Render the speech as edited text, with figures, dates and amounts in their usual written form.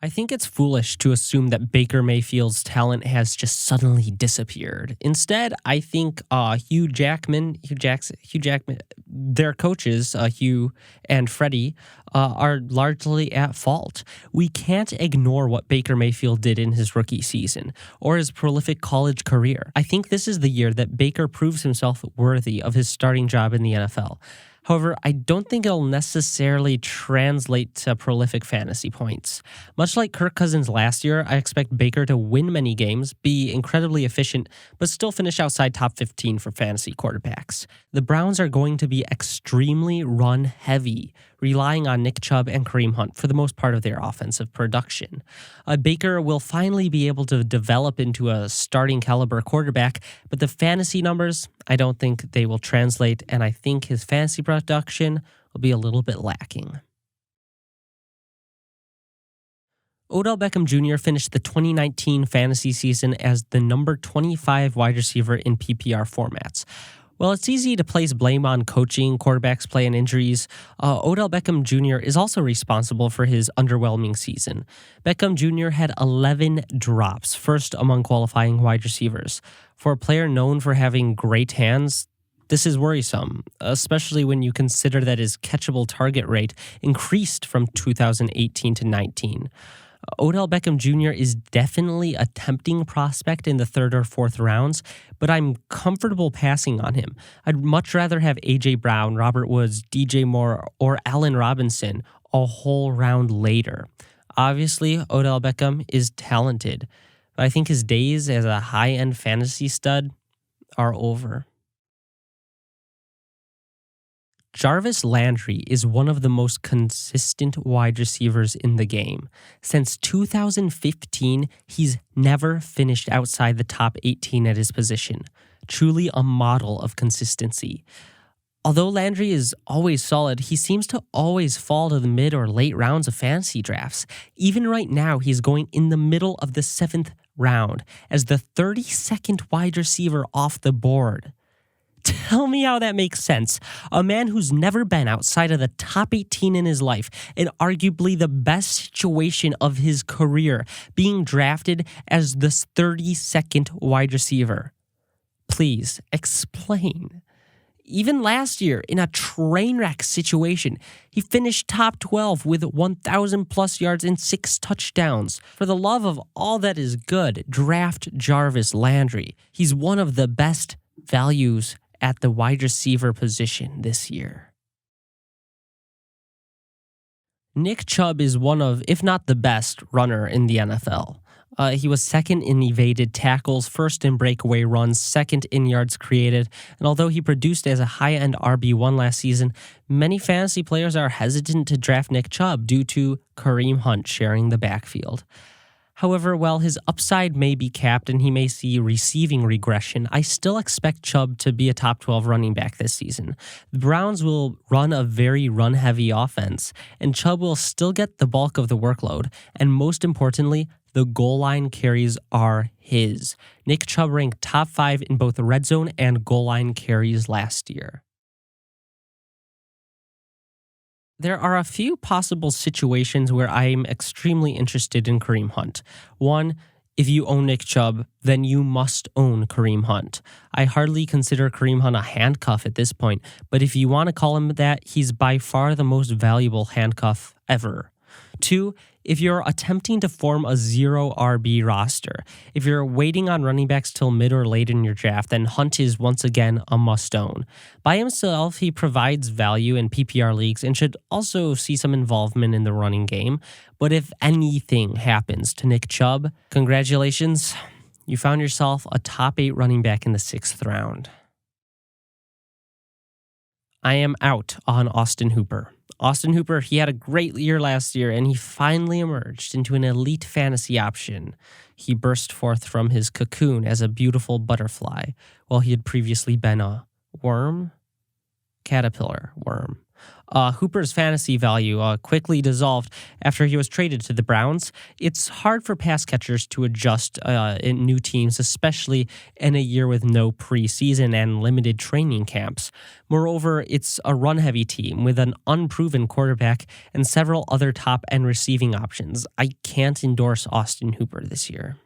I think it's foolish to assume that Baker Mayfield's talent has just suddenly disappeared. Instead, I think Hugh Jackman, their coaches, Hugh and Freddie, are largely at fault. We can't ignore what Baker Mayfield did in his rookie season or his prolific college career. I think this is the year that Baker proves himself worthy of his starting job in the NFL. However, I don't think it'll necessarily translate to prolific fantasy points. Much like Kirk Cousins last year, I expect Baker to win many games, be incredibly efficient, but still finish outside top 15 for fantasy quarterbacks. The Browns are going to be extremely run heavy, relying on Nick Chubb and Kareem Hunt for the most part of their offensive production. Baker will finally be able to develop into a starting caliber quarterback, but the fantasy numbers, I don't think they will translate, and I think his fantasy production will be a little bit lacking. Odell Beckham Jr. finished the 2019 fantasy season as the number 25 wide receiver in PPR formats. While it's easy to place blame on coaching, quarterbacks play, and injuries, Odell Beckham Jr. is also responsible for his underwhelming season. Beckham Jr. had 11 drops, first among qualifying wide receivers. For a player known for having great hands, this is worrisome, especially when you consider that his catchable target rate increased from 2018 to 19. Odell Beckham Jr. is definitely a tempting prospect in the third or fourth rounds, but I'm comfortable passing on him. I'd much rather have A.J. Brown, Robert Woods, DJ Moore, or Allen Robinson a whole round later. Obviously, Odell Beckham is talented, but I think his days as a high-end fantasy stud are over. Jarvis Landry is one of the most consistent wide receivers in the game. Since 2015, he's never finished outside the top 18 at his position. Truly a model of consistency. Although Landry is always solid, he seems to always fall to the mid or late rounds of fantasy drafts. Even right now, he's going in the middle of the 7th round as the 32nd wide receiver off the board. Tell me how that makes sense. A man who's never been outside of the top 18 in his life, and arguably the best situation of his career, being drafted as the 32nd wide receiver. Please explain. Even last year, in a train wreck situation, he finished top 12 with 1,000 plus yards and 6 touchdowns. For the love of all that is good, draft Jarvis Landry. He's one of the best values at the wide receiver position this year. Nick Chubb is one of, if not the best, runner in the NFL. He was second in evaded tackles, first in breakaway runs, second in yards created, and although he produced as a high-end RB1 last season, many fantasy players are hesitant to draft Nick Chubb due to Kareem Hunt sharing the backfield. However, while his upside may be capped and he may see receiving regression, I still expect Chubb to be a top 12 running back this season. The Browns will run a very run-heavy offense, and Chubb will still get the bulk of the workload, and most importantly, the goal line carries are his. Nick Chubb ranked top 5 in both the red zone and goal line carries last year. There are a few possible situations where I am extremely interested in Kareem Hunt. One, if you own Nick Chubb, then you must own Kareem Hunt. I hardly consider Kareem Hunt a handcuff at this point, but if you want to call him that, he's by far the most valuable handcuff ever. Two, if you're attempting to form a zero RB roster, if you're waiting on running backs till mid or late in your draft, then Hunt is once again a must-own. By himself, he provides value in PPR leagues and should also see some involvement in the running game. But if anything happens to Nick Chubb, congratulations, you found yourself a top 8 running back in the 6th round. I am out on Austin Hooper. Austin Hooper, he had a great year last year, and he finally emerged into an elite fantasy option. He burst forth from his cocoon as a beautiful butterfly, while he had previously been a worm? Caterpillar worm. Hooper's fantasy value quickly dissolved after he was traded to the Browns. It's hard for pass catchers to adjust in new teams, especially in a year with no preseason and limited training camps. Moreover, it's a run-heavy team with an unproven quarterback and several other top-end receiving options. I can't endorse Austin Hooper this year.